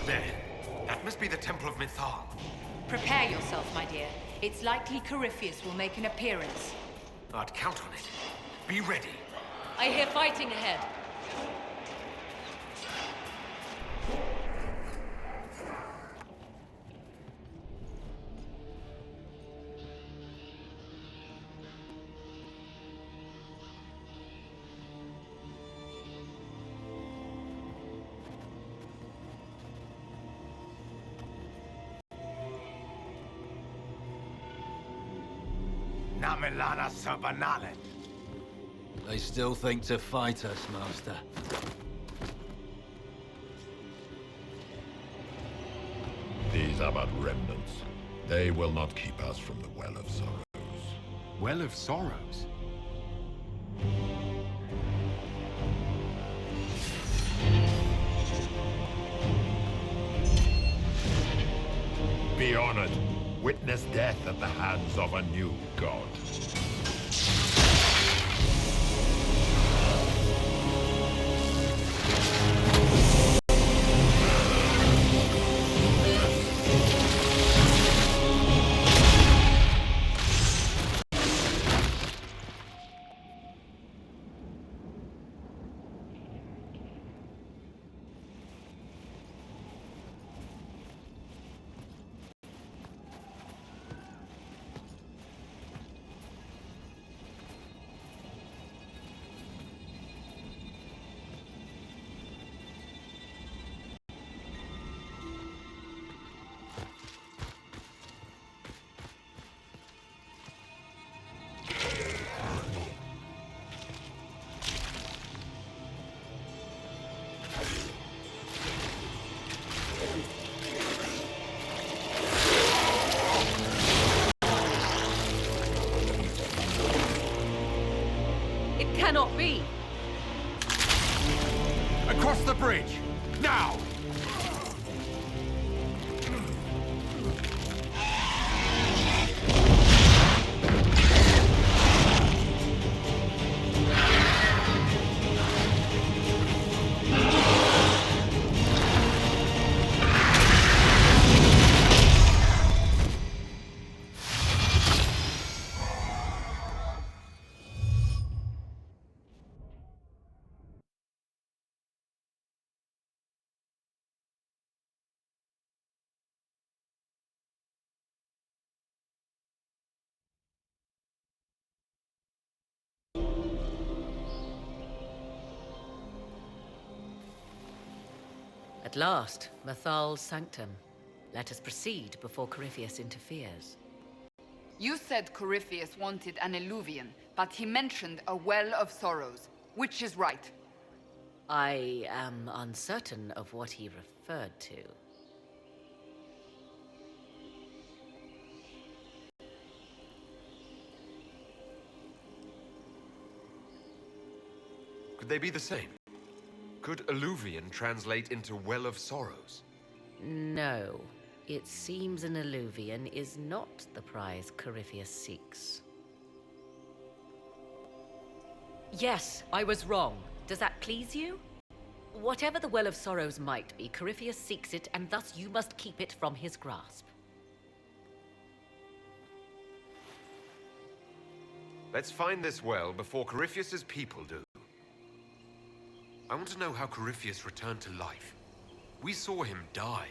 There. That must be the Temple of Mythal. Prepare yourself, my dear. It's likely Corypheus will make an appearance. I'd count on it. Be ready. I hear fighting ahead. Namilana Sabanalet. They still think to fight us, Master. These are but remnants. They will not keep us from the Well of Sorrows. Well of Sorrows? Be honored. Witness death at the hands of a new god. Cannot be. Across the bridge! Now! At last, Mythal's sanctum. Let us proceed before Corypheus interferes. You said Corypheus wanted an alluvion, but he mentioned a well of sorrows. Which is right? I am uncertain of what he referred to. Could they be the same? Could alluvion translate into well of sorrows? No. It seems an alluvian is not the prize Corypheus seeks. Yes, I was wrong. Does that please you? Whatever the Well of Sorrows might be, Corypheus seeks it, and thus you must keep it from his grasp. Let's find this well before Corypheus's people do. I want to know how Corypheus returned to life. We saw him die.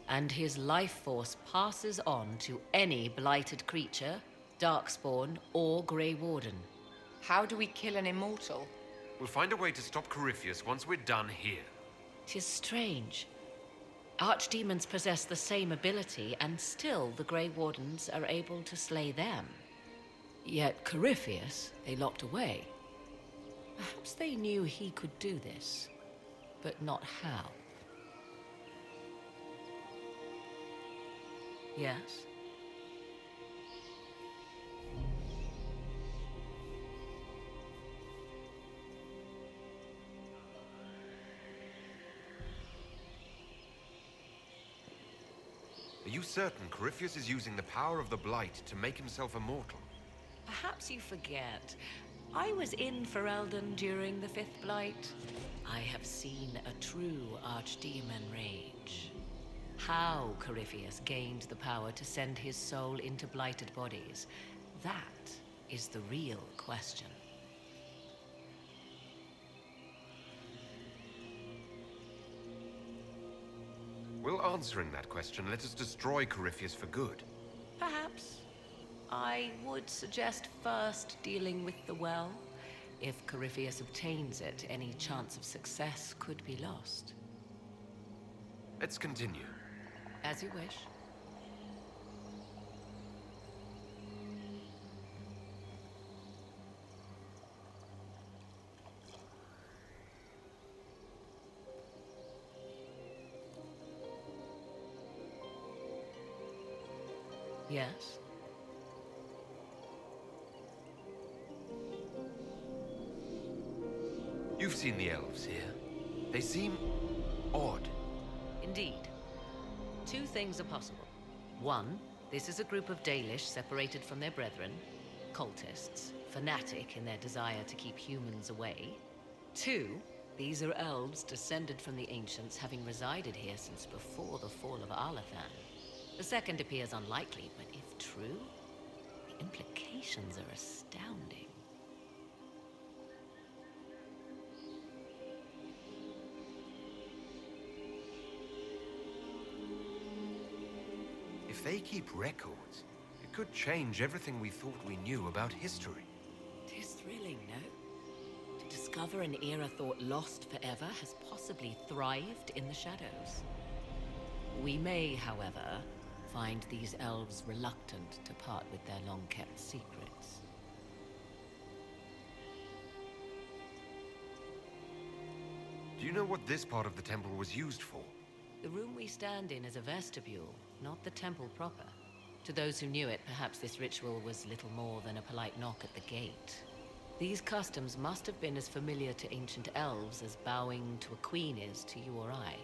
And his life force passes on to any blighted creature, darkspawn, or Grey Warden. How do we kill an immortal? We'll find a way to stop Corypheus once we're done here. 'Tis strange. Archdemons possess the same ability, and still the Grey Wardens are able to slay them. Yet Corypheus they locked away. Perhaps they knew he could do this, but not how. Yes? Are you certain Corypheus is using the power of the Blight to make himself immortal? Perhaps you forget. I was in Ferelden during the Fifth Blight. I have seen a true archdemon rage. How Corypheus gained the power to send his soul into blighted bodies, that is the real question. Will answering that question let us destroy Corypheus for good? Perhaps. I would suggest first dealing with the well. If Corypheus obtains it, any chance of success could be lost. Let's continue. As you wish. Yes? You've seen the elves here. They seem odd. Indeed. Two things are possible. One, this is a group of Dalish separated from their brethren, cultists, fanatic in their desire to keep humans away. Two, these are elves descended from the ancients, having resided here since before the fall of Arlathan. The second appears unlikely, but if true, the implications are astounding. If they keep records, it could change everything we thought we knew about history. It is thrilling, no? To discover an era thought lost forever has possibly thrived in the shadows. We may, however, find these elves reluctant to part with their long-kept secrets. Do you know what this part of the temple was used for? The room we stand in is a vestibule, not the temple proper. To those who knew it, perhaps this ritual was little more than a polite knock at the gate. These customs must have been as familiar to ancient elves as bowing to a queen is to you or I.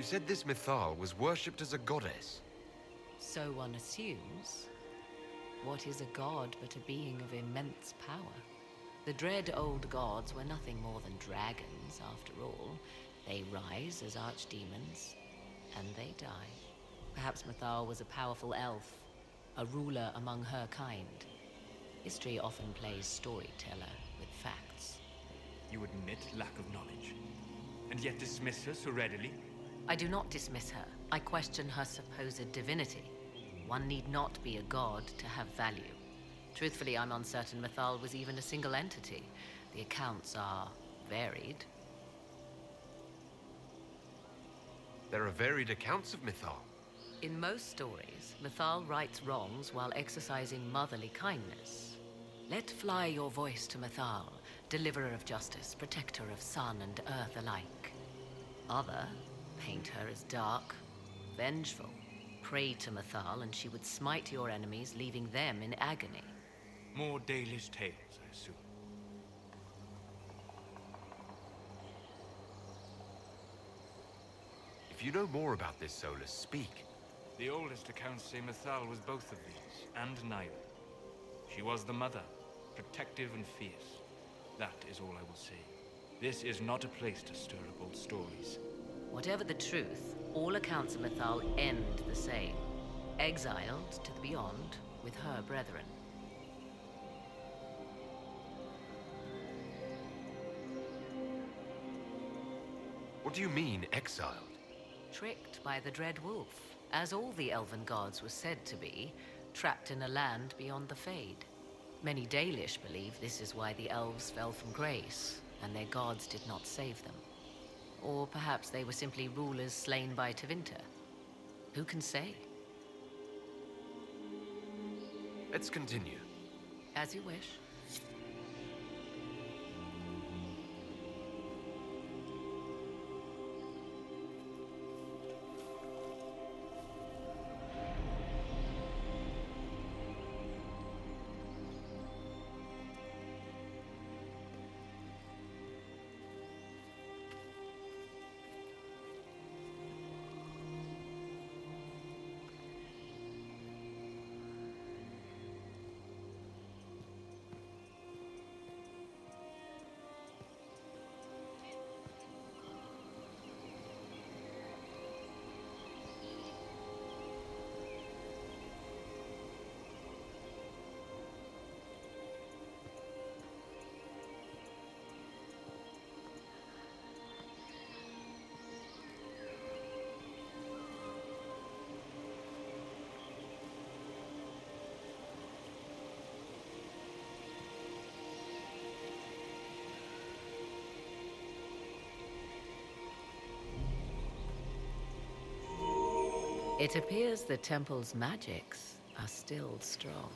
You said this Mythal was worshipped as a goddess. So one assumes. What is a god but a being of immense power? The dread old gods were nothing more than dragons, after all. They rise as archdemons, and they die. Perhaps Mythal was a powerful elf, a ruler among her kind. History often plays storyteller with facts. You admit lack of knowledge, and yet dismiss her so readily? I do not dismiss her. I question her supposed divinity. One need not be a god to have value. Truthfully, I'm uncertain Mythal was even a single entity. The accounts are varied. There are varied accounts of Mythal. In most stories, Mythal rights wrongs while exercising motherly kindness. Let fly your voice to Mythal, deliverer of justice, protector of sun and earth alike. Other paint her as dark, vengeful. Pray to Mathal and she would smite your enemies, leaving them in agony. More Dalish tales, I assume. If you know more about this, Solus, speak. The oldest accounts say Mathal was both of these, and neither. She was the mother, protective and fierce. That is all I will say. This is not a place to stir up old stories. Whatever the truth, all accounts of Mathal end the same. Exiled to the beyond with her brethren. What do you mean, exiled? Tricked by the Dread Wolf, as all the elven gods were said to be, trapped in a land beyond the Fade. Many Dalish believe this is why the elves fell from grace, and their gods did not save them. Or perhaps they were simply rulers slain by Tevinter. Who can say? Let's continue. As you wish. It appears the temple's magics are still strong.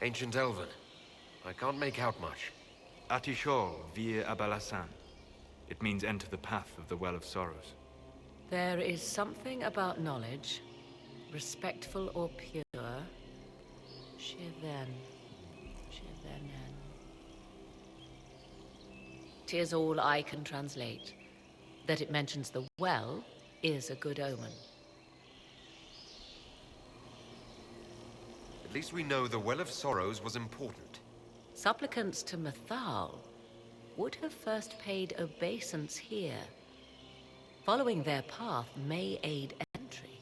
Ancient Elven. I can't make out much. Atishol vir Abalasan. It means enter the path of the Well of Sorrows. There is something about knowledge, respectful or pure. Shiven. Shivenen. 'Tis all I can translate. That it mentions the well is a good omen. At least we know the Well of Sorrows was important. Supplicants to Mathal would have first paid obeisance here. Following their path may aid entry.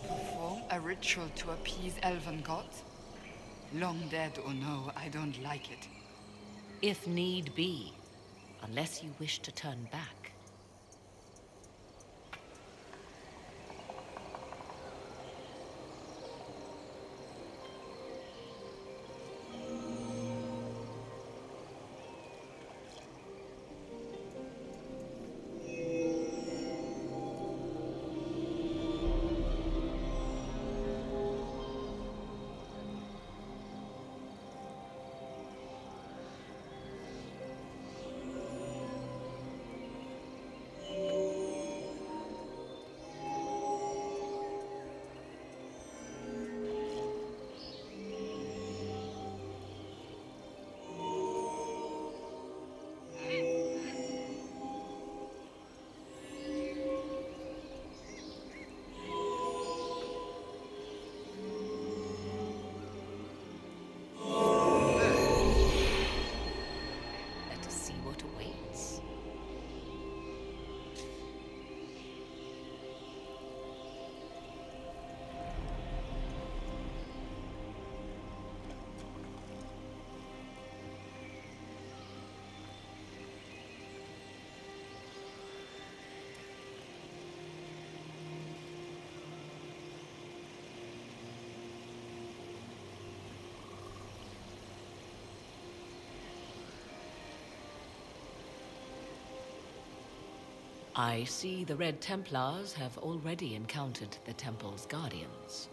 Perform a ritual to appease elven gods? Long dead or no, I don't like it. If need be, unless you wish to turn back. Let us see what awaits. I see the Red Templars have already encountered the temple's guardians.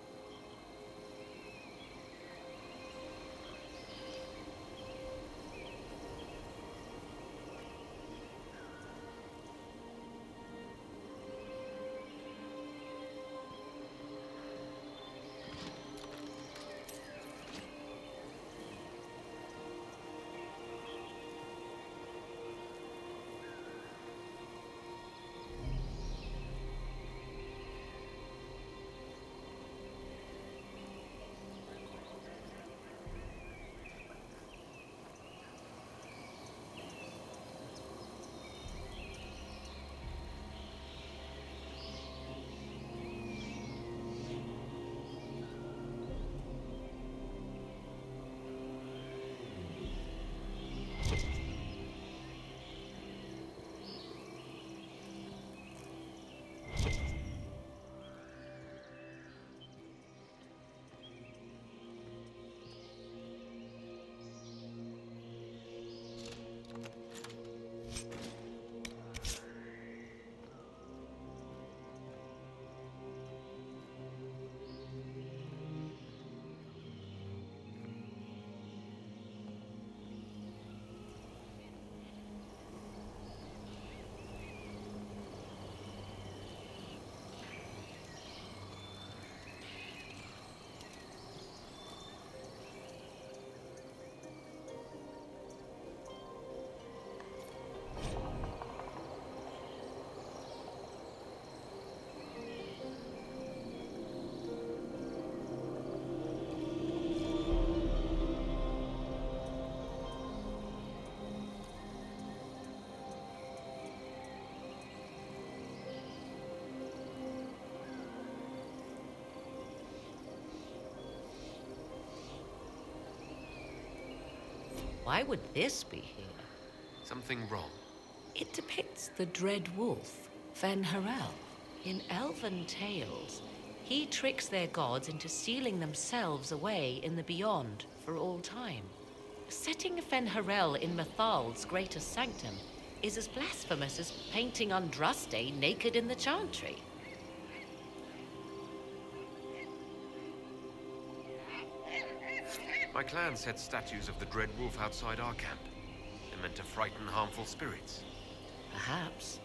Why would this be here? Something wrong? It depicts the dread wolf, Fen-Harel. In elven tales, he tricks their gods into sealing themselves away in the beyond for all time. Setting Fen-Harel in Methal's greatest sanctum is as blasphemous as painting Andraste naked in the chantry. My clan set statues of the Dread Wolf outside our camp. They're meant to frighten harmful spirits. Perhaps.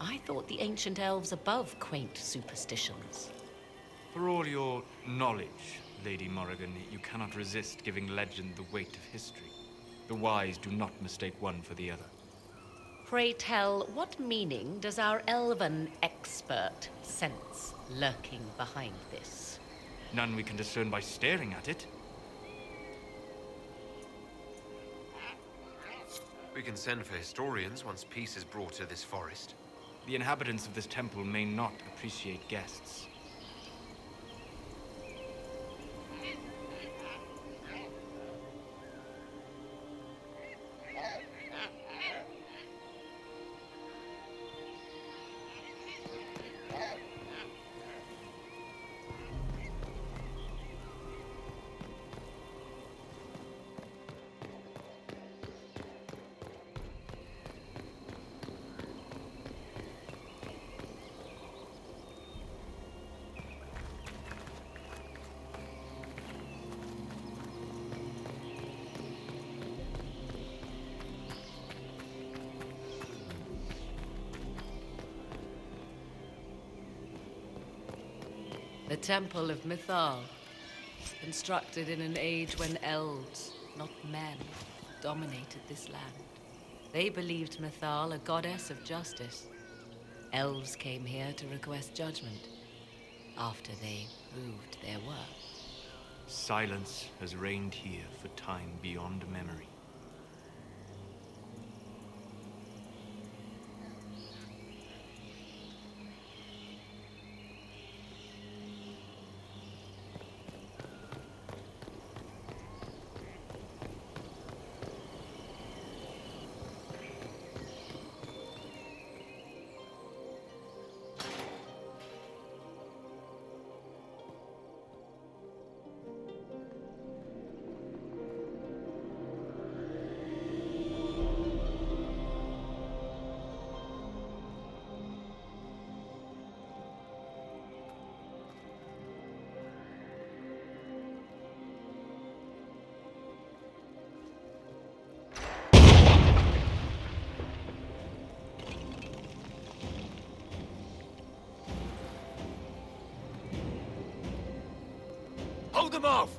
I thought the ancient elves above quaint superstitions. For all your knowledge, Lady Morrigan, you cannot resist giving legend the weight of history. The wise do not mistake one for the other. Pray tell, what meaning does our elven expert sense lurking behind this? None we can discern by staring at it. We can send for historians once peace is brought to this forest. The inhabitants of this temple may not appreciate guests. The Temple of Mythal, constructed in an age when elves, not men, dominated this land. They believed Mythal a goddess of justice. Elves came here to request judgment after they proved their worth. Silence has reigned here for time beyond memory. Hold them off!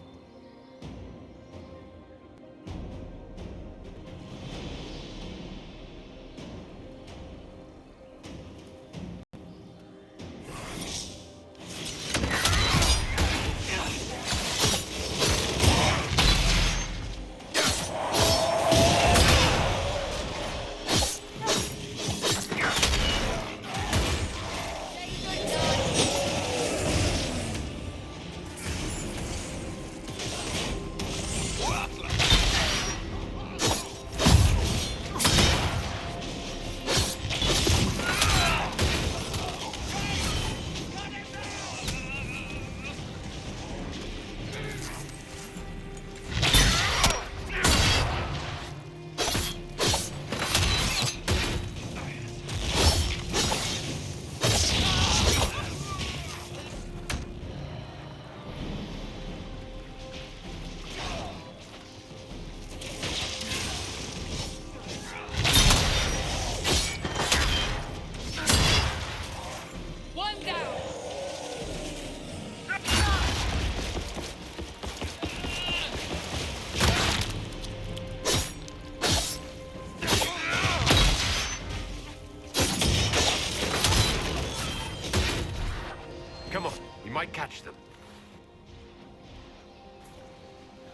Come on, we might catch them.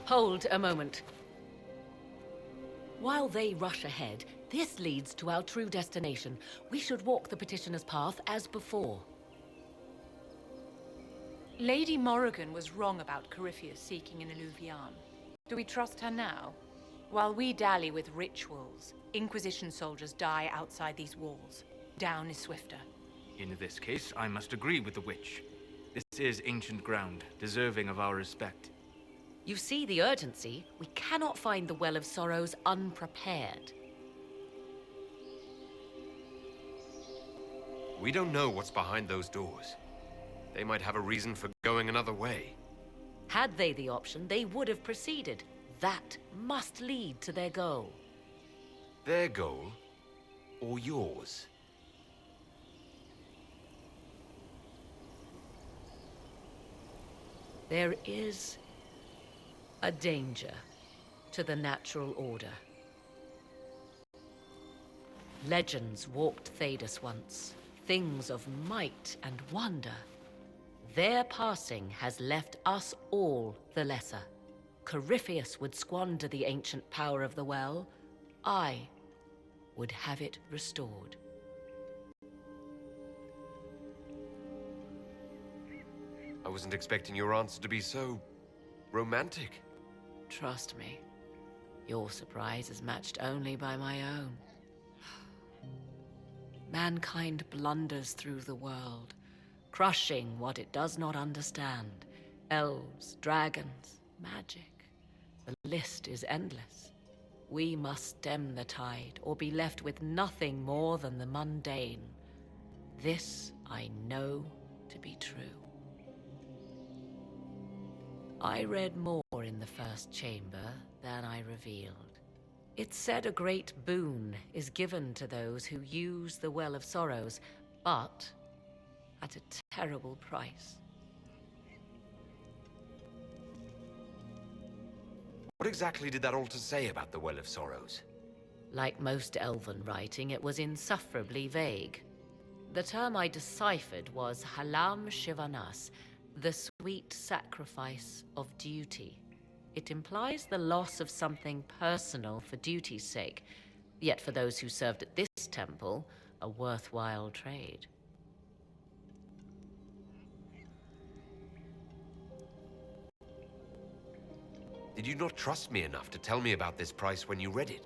Hold a moment. While they rush ahead, this leads to our true destination. We should walk the petitioner's path as before. Lady Morrigan was wrong about Corypheus seeking an Illuvian. Do we trust her now? While we dally with rituals, Inquisition soldiers die outside these walls. Down is swifter. In this case, I must agree with the witch. This is ancient ground, deserving of our respect. You see the urgency? We cannot find the Well of Sorrows unprepared. We don't know what's behind those doors. They might have a reason for going another way. Had they the option, they would have proceeded. That must lead to their goal. Their goal, or yours? There is a danger to the natural order. Legends walked Tedas once, things of might and wonder. Their passing has left us all the lesser. Corypheus would squander the ancient power of the well. I would have it restored. I wasn't expecting your answer to be so romantic. Trust me, your surprise is matched only by my own. Mankind blunders through the world, crushing what it does not understand. Elves, dragons, magic. The list is endless. We must stem the tide, or be left with nothing more than the mundane. This I know to be true. I read more in the first chamber than I revealed. It said a great boon is given to those who use the Well of Sorrows, but at a terrible price. What exactly did that altar say about the Well of Sorrows? Like most elven writing, it was insufferably vague. The term I deciphered was Halam Shivanas, the sweet sacrifice of duty. It implies the loss of something personal for duty's sake, yet for those who served at this temple, a worthwhile trade. Did you not trust me enough to tell me about this price when you read it?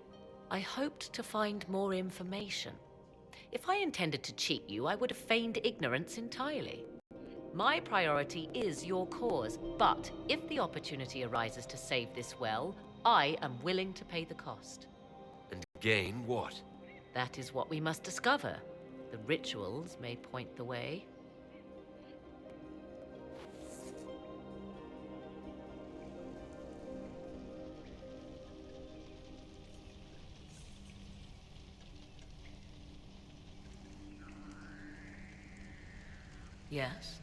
I hoped to find more information. If I intended to cheat you, I would have feigned ignorance entirely. My priority is your cause, but if the opportunity arises to save this well, I am willing to pay the cost. And gain what? That is what we must discover. The rituals may point the way. Yes?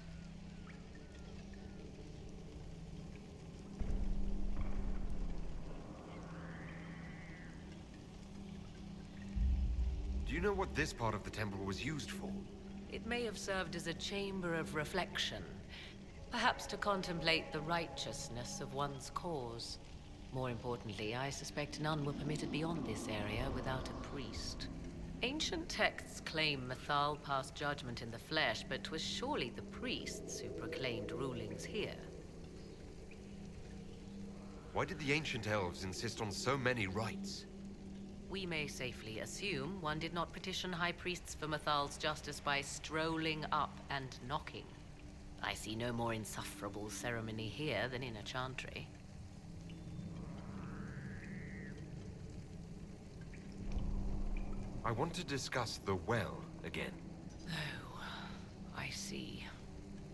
Do you know what this part of the temple was used for? It may have served as a chamber of reflection, perhaps to contemplate the righteousness of one's cause. More importantly, I suspect none were permitted beyond this area without a priest. Ancient texts claim Mythal passed judgment in the flesh, but 'twas surely the priests who proclaimed rulings here. Why did the ancient elves insist on so many rites? We may safely assume one did not petition high priests for Mythal's justice by strolling up and knocking. I see no more insufferable ceremony here than in a chantry. I want to discuss the well again. Oh, I see.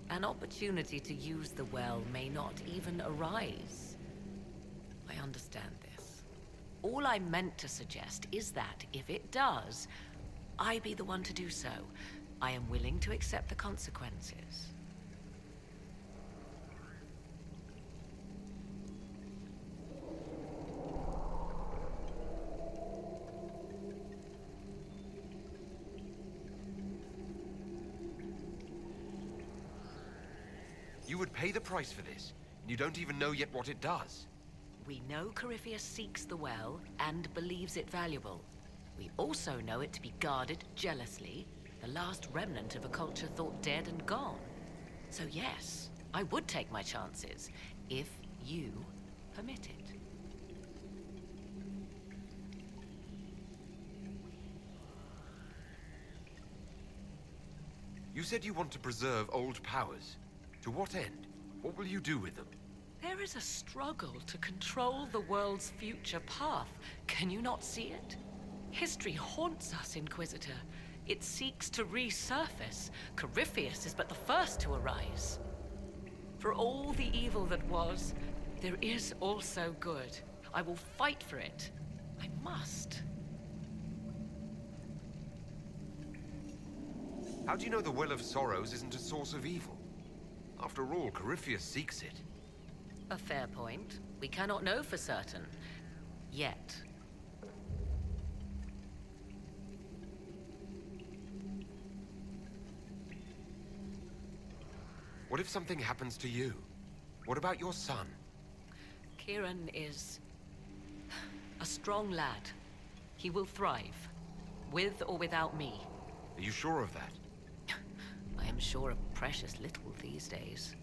An opportunity to use the well may not even arise. I understand this. All I meant to suggest is that, if it does, I be the one to do so. I am willing to accept the consequences. You would pay the price for this, and you don't even know yet what it does. We know Corypheus seeks the well and believes it valuable. We also know it to be guarded jealously, the last remnant of a culture thought dead and gone. So yes, I would take my chances, if you permit it. You said you want to preserve old powers. To what end? What will you do with them? There is a struggle to control the world's future path. Can you not see it? History haunts us, Inquisitor. It seeks to resurface. Corypheus is but the first to arise. For all the evil that was, there is also good. I will fight for it. I must. How do you know the Well of Sorrows isn't a source of evil? After all, Corypheus seeks it. A fair point. We cannot know for certain. Yet. What if something happens to you? What about your son? Kieran is a strong lad. He will thrive, with or without me. Are you sure of that? I am sure of precious little these days.